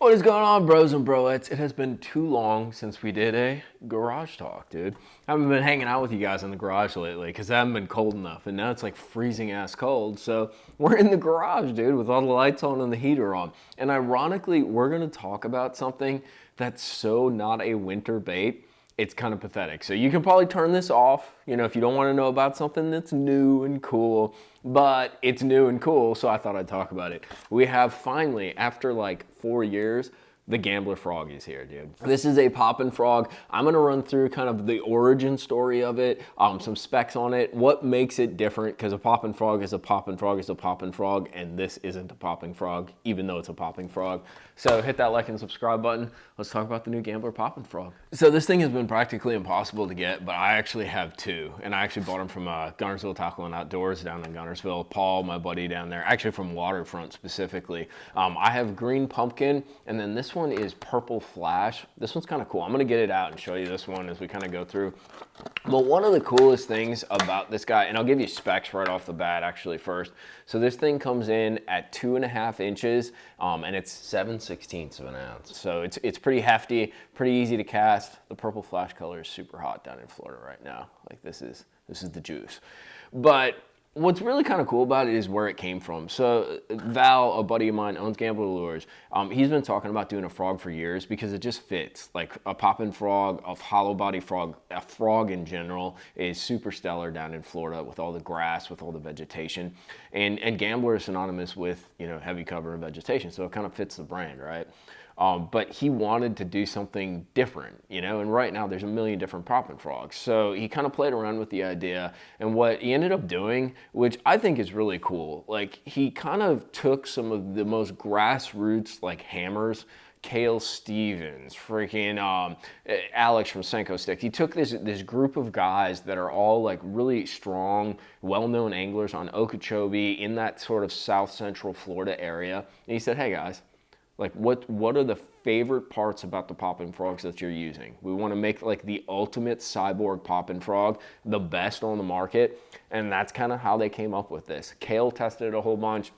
What is going on, bros and broettes? It has been too long since we did a garage talk, dude. I haven't been hanging out with you guys in the garage lately because I haven't been cold enough, and now it's like freezing ass cold. So we're in the garage, dude, with all the lights on and the heater on. And ironically, we're gonna talk about something that's so not a winter bait. It's kind of pathetic. So you can probably turn this off, if you don't want to know about something that's new and cool, but it's new and cool, so I thought I'd talk about it. We have finally, after like 4 years, the Gambler Frogg is here, dude. This is a poppin' frog. I'm gonna run through kind of the origin story of it, some specs on it, what makes it different, because a poppin' frog is a poppin' frog is a poppin' frog, and this isn't a popping frog, even though it's a popping frog. So hit that like and subscribe button. Let's talk about the new Gambler Poppin' Frog. So this thing has been practically impossible to get, but I actually have two, and I actually bought them from Gunnersville Tackle and Outdoors down in Gunnersville. Paul, my buddy down there, actually from Waterfront specifically. I have green pumpkin, and then this one is purple flash. This one's kind of cool. I'm gonna get it out and show you this one as we kind of go through. But one of the coolest things about this guy, and I'll give you specs right off the bat actually first. So this thing comes in at 2.5 inches, and it's 7/16 of an ounce. So it's pretty hefty, pretty easy to cast. The purple flash color is super hot down in Florida right now. Like this is the juice. But what's really kind of cool about it is where it came from. So Val, a buddy of mine, owns Gambler Lures. He's been talking about doing a frog for years because it just fits. Like a poppin' frog, a hollow body frog, a frog in general is super stellar down in Florida with all the grass, with all the vegetation. And Gambler is synonymous with, heavy cover and vegetation. So it kind of fits the brand, right? But he wanted to do something different, and right now there's a million different poppin' frogs. So he kind of played around with the idea, and what he ended up doing, which I think is really cool, like he kind of took some of the most grassroots like hammers, Cale Stevens, freaking Alex from Senko Sticks. He took this group of guys that are all like really strong, well-known anglers on Okeechobee in that sort of south central Florida area, and he said, hey guys, like what are the favorite parts about the poppin' frogs that you're using? We want to make like the ultimate cyborg poppin' frog, the best on the market, and that's kind of how they came up with this. Cale tested it a whole bunch.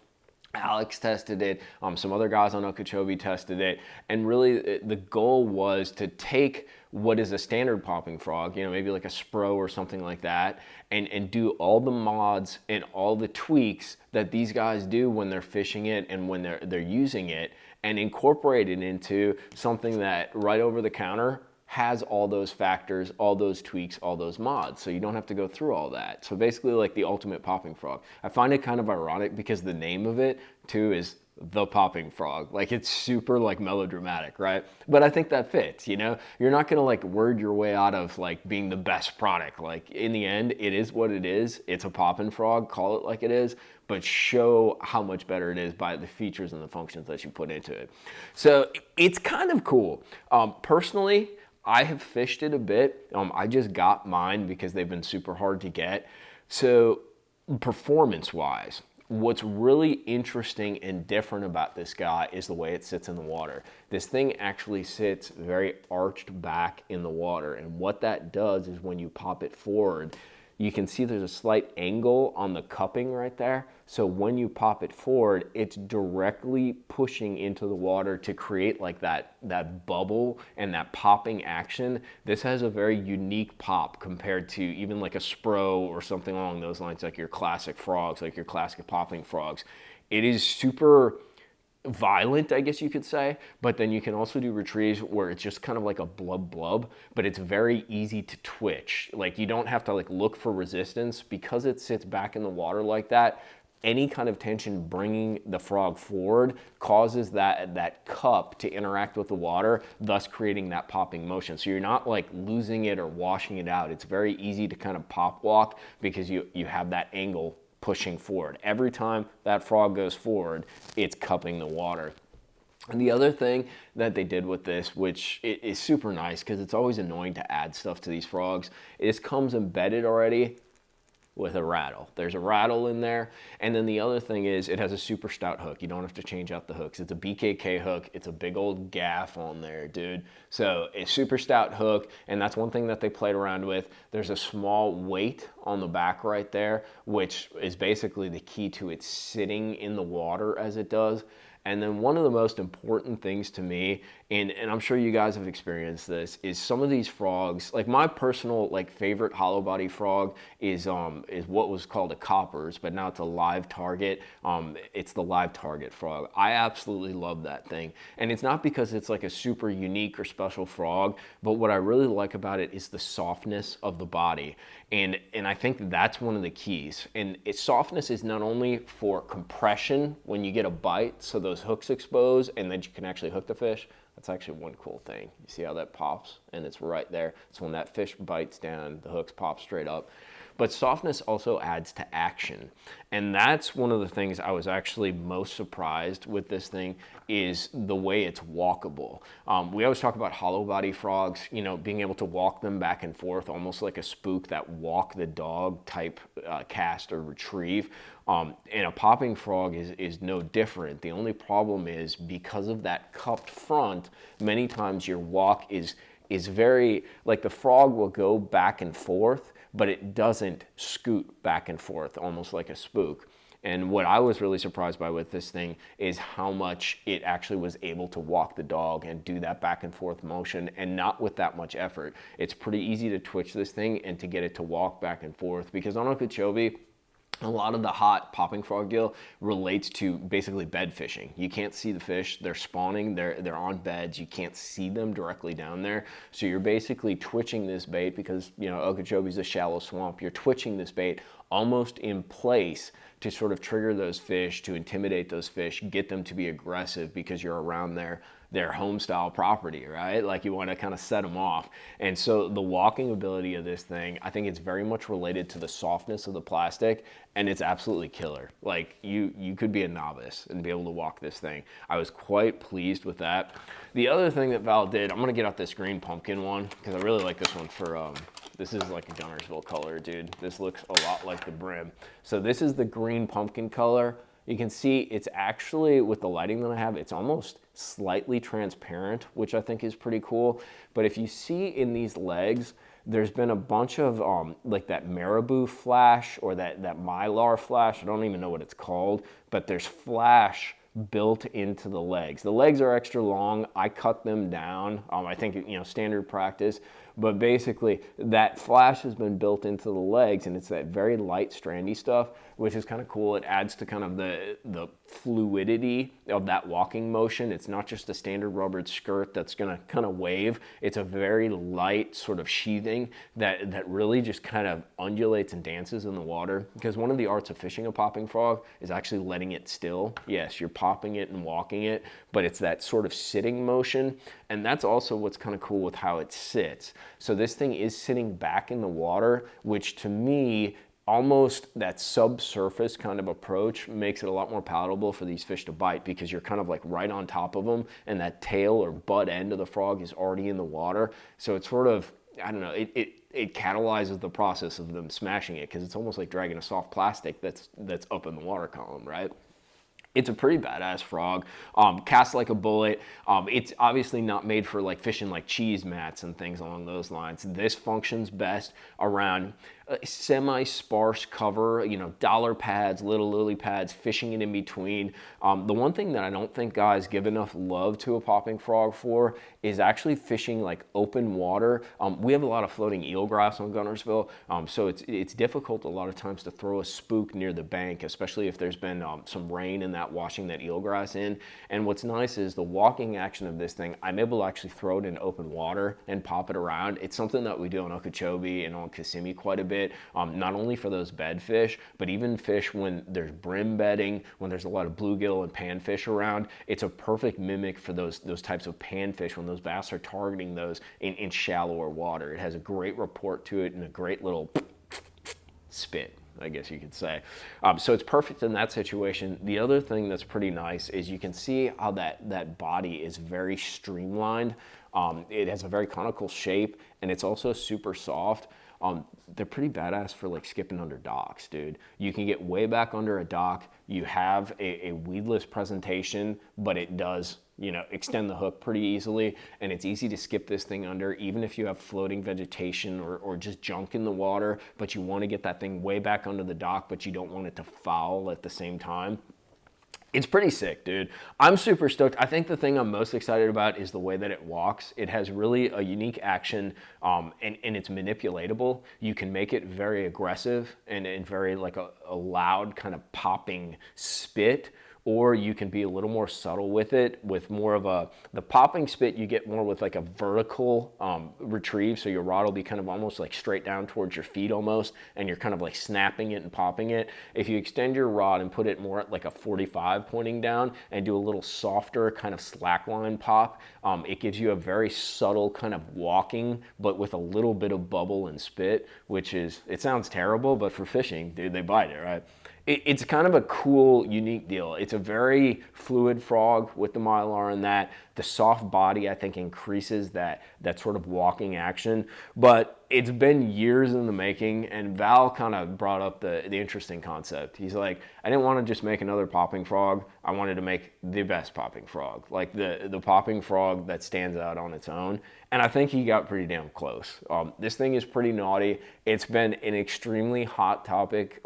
Alex tested it, some other guys on Okeechobee tested it, and really the goal was to take what is a standard popping frog, maybe like a Spro or something like that, and do all the mods and all the tweaks that these guys do when they're fishing it and when they're using it, and incorporate it into something that right over the counter has all those factors, all those tweaks, all those mods. So you don't have to go through all that. So basically like the ultimate popping frog. I find it kind of ironic because the name of it too is the popping frog. Like it's super like melodramatic, right? But I think that fits, You're not gonna like word your way out of like being the best product. Like in the end, it is what it is. It's a popping frog, call it like it is, but show how much better it is by the features and the functions that you put into it. So it's kind of cool. Personally, I have fished it a bit. I just got mine because they've been super hard to get. So performance-wise, what's really interesting and different about this guy is the way it sits in the water. This thing actually sits very arched back in the water. And what that does is when you pop it forward, you can see there's a slight angle on the cupping right there. So when you pop it forward, it's directly pushing into the water to create like that bubble and that popping action. This has a very unique pop compared to even like a Spro or something along those lines, like your classic frogs, like your classic popping frogs. It is super violent, I guess you could say, but then you can also do retrieves where it's just kind of like a blub, but it's very easy to twitch. Like you don't have to like look for resistance because it sits back in the water like that. Any kind of tension bringing the frog forward causes that cup to interact with the water, thus creating that popping motion. So you're not like losing it or washing it out. It's very easy to kind of pop walk because you have that angle pushing forward. Every time that frog goes forward, it's cupping the water. And the other thing that they did with this, which is super nice because it's always annoying to add stuff to these frogs, is comes embedded already with a rattle. There's a rattle in there. And then the other thing is it has a super stout hook. You don't have to change out the hooks. It's a BKK hook. It's a big old gaff on there, dude. So it's super stout hook, and that's one thing that they played around with. There's a small weight on the back right there, which is basically the key to it sitting in the water as it does. And then one of the most important things to me, and I'm sure you guys have experienced this, is some of these frogs, like my personal like favorite hollow body frog is what was called a coppers, but now it's a live target. It's the live target frog. I absolutely love that thing. And it's not because it's like a super unique or special frog, but what I really like about it is the softness of the body. And I think that's one of the keys. And its softness is not only for compression when you get a bite, so those hooks expose and then you can actually hook the fish. That's actually one cool thing. You see how that pops? And it's right there. So when that fish bites down, the hooks pop straight up. But softness also adds to action. And that's one of the things I was actually most surprised with this thing is the way it's walkable. We always talk about hollow body frogs, you know, being able to walk them back and forth, almost like a spook, that walk the dog type cast or retrieve. And a popping frog is no different. The only problem is because of that cupped front, many times your walk is very, like the frog will go back and forth, but it doesn't scoot back and forth, almost like a spook. And what I was really surprised by with this thing is how much it actually was able to walk the dog and do that back and forth motion, and not with that much effort. It's pretty easy to twitch this thing and to get it to walk back and forth, because on Okeechobee, a lot of the hot popping frog gill relates to basically bed fishing. You can't see the fish, they're spawning, they're on beds, you can't see them directly down there. So you're basically twitching this bait because, you know, Okeechobee's a shallow swamp. You're twitching this bait almost in place to sort of trigger those fish, to intimidate those fish, get them to be aggressive because you're around their home style property, right? Like you want to kind of set them off. And so the walking ability of this thing, I think it's very much related to the softness of the plastic, and it's absolutely killer. Like you could be a novice and be able to walk this thing. I was quite pleased with that. The other thing that Val did, I'm gonna get out this green pumpkin one because I really like this one for, this is like a Gunnersville color, dude. This looks a lot like the brim. So this is the green pumpkin color. You can see it's actually, with the lighting that I have, it's almost slightly transparent, which I think is pretty cool. But if you see in these legs, there's been a bunch of like that marabou flash or that mylar flash. I don't even know what it's called, but there's flash built into the legs. The legs are extra long. I cut them down. I think, you know, standard practice. But basically, that flash has been built into the legs, and it's that very light, strandy stuff, which is kind of cool. It adds to kind of the fluidity of that walking motion. It's not just a standard rubbered skirt that's going to kind of wave. It's a very light sort of sheathing that really just kind of undulates and dances in the water. Because one of the arts of fishing a popping frog is actually letting it still. Yes, you're popping it and walking it, but it's that sort of sitting motion. And that's also what's kind of cool with how it sits. So this thing is sitting back in the water, which to me, almost that subsurface kind of approach makes it a lot more palatable for these fish to bite, because you're kind of like right on top of them and that tail or butt end of the frog is already in the water. So it's sort of, I don't know, it catalyzes the process of them smashing it, because it's almost like dragging a soft plastic that's up in the water column, right? It's a pretty badass frog, casts like a bullet. It's obviously not made for like fishing like cheese mats and things along those lines. This functions best around semi-sparse cover, you know, dollar pads, little lily pads, fishing it in between. The one thing that I don't think guys give enough love to a popping frog for is actually fishing like open water. We have a lot of floating eelgrass on Gunnersville, so it's difficult a lot of times to throw a spook near the bank, especially if there's been some rain in that washing that eelgrass in. And what's nice is the walking action of this thing, I'm able to actually throw it in open water and pop it around. It's something that we do on Okeechobee and on Kissimmee quite a bit. Not only for those bed fish, but even fish when there's brim bedding, when there's a lot of bluegill and panfish around. It's a perfect mimic for those types of panfish when those bass are targeting those in shallower water. It has a great report to it and a great little spit, I guess you could say. So it's perfect in that situation. The other thing that's pretty nice is you can see how that body is very streamlined. It has a very conical shape, and it's also super soft. They're pretty badass for like skipping under docks, dude. You can get way back under a dock. You have a weedless presentation, but it does, you know, extend the hook pretty easily, and it's easy to skip this thing under, even if you have floating vegetation or just junk in the water, but you want to get that thing way back under the dock, but you don't want it to foul at the same time. It's pretty sick, dude. I'm super stoked. I think the thing I'm most excited about is the way that it walks. It has really a unique action, and it's manipulatable. You can make it very aggressive and very like a loud kind of popping spit, or you can be a little more subtle with it, with more of the popping spit you get more with like a vertical retrieve, so your rod will be kind of almost like straight down towards your feet almost, and you're kind of like snapping it and popping it. If you extend your rod and put it more at like a 45 pointing down and do a little softer kind of slackline pop, it gives you a very subtle kind of walking, but with a little bit of bubble and spit, which is, it sounds terrible, but for fishing, dude, they bite it, right? It's kind of a cool, unique deal. It's a very fluid frog with the Mylar in that. The soft body, I think, increases that sort of walking action. But it's been years in the making, and Val kind of brought up the interesting concept. He's like, I didn't want to just make another popping frog. I wanted to make the best popping frog, like the popping frog that stands out on its own. And I think he got pretty damn close. This thing is pretty naughty. It's been an extremely hot topic,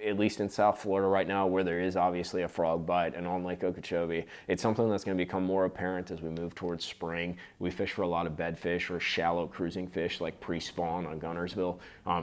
at least in South Florida right now, where there is obviously a frog bite, and on Lake Okeechobee. It's something that's going to become more apparent as we move towards spring. We fish for a lot of bedfish or shallow cruising fish like pre-spawn on Gunnersville,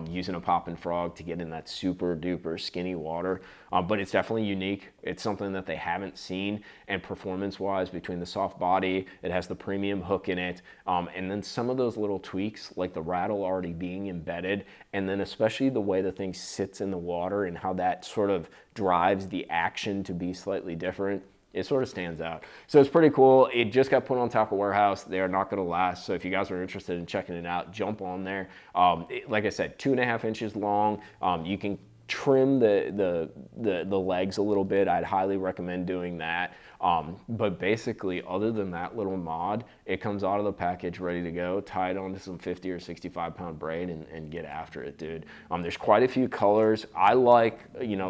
using a popping frog to get in that super duper skinny water. But it's definitely unique. It's something that they haven't seen, and performance-wise, between the soft body, it has the premium hook in it, and then some of those little tweaks, like the rattle already being embedded, and then especially the way the thing sits in the water and how that sort of drives the action to be slightly different. It sort of stands out. So it's pretty cool. It just got put on Tackle Warehouse. They are not going to last. So if you guys are interested in checking it out, jump on there. Like I said, 2.5 inches long. You can trim the legs a little bit. I'd highly recommend doing that. But basically, other than that little mod, it comes out of the package ready to go, tie it onto some 50 or 65 pound braid and get after it, dude. There's quite a few colors. I like,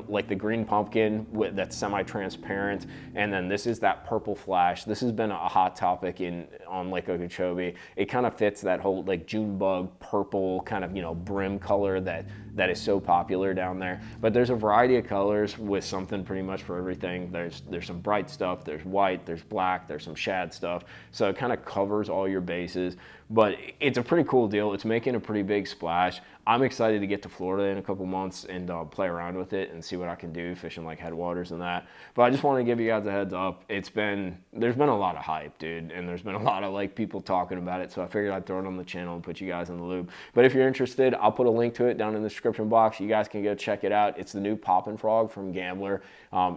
like the green pumpkin that's semi-transparent, and then this is that purple flash. This has been a hot topic on Lake Okeechobee. It kind of fits that whole like June bug purple kind of, brim color that is so popular down there. But there's a variety of colors with something pretty much for everything. There's some bright stuff. There's white, there's black, there's some shad stuff. So it kind of covers all your bases. But it's a pretty cool deal. It's making a pretty big splash. I'm excited to get to Florida in a couple months and play around with it and see what I can do fishing like headwaters and that. But I just want to give you guys a heads up. There's been a lot of hype, dude, and there's been a lot of like people talking about it. So I figured I'd throw it on the channel and put you guys in the loop. But if you're interested, I'll put a link to it down in the description box. You guys can go check it out. It's the new poppin' frog from Gambler.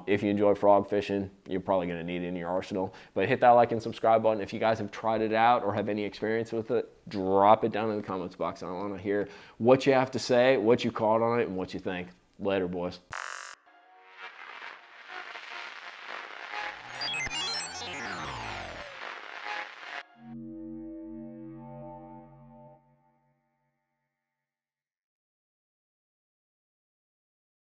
If you enjoy frog fishing, you're probably going to need it in your arsenal. But hit that like and subscribe button. If you guys have tried it out or have any experience with it, drop it down in the comments box. I want to hear what you have to say, what you caught on it, and what you think. Later, boys.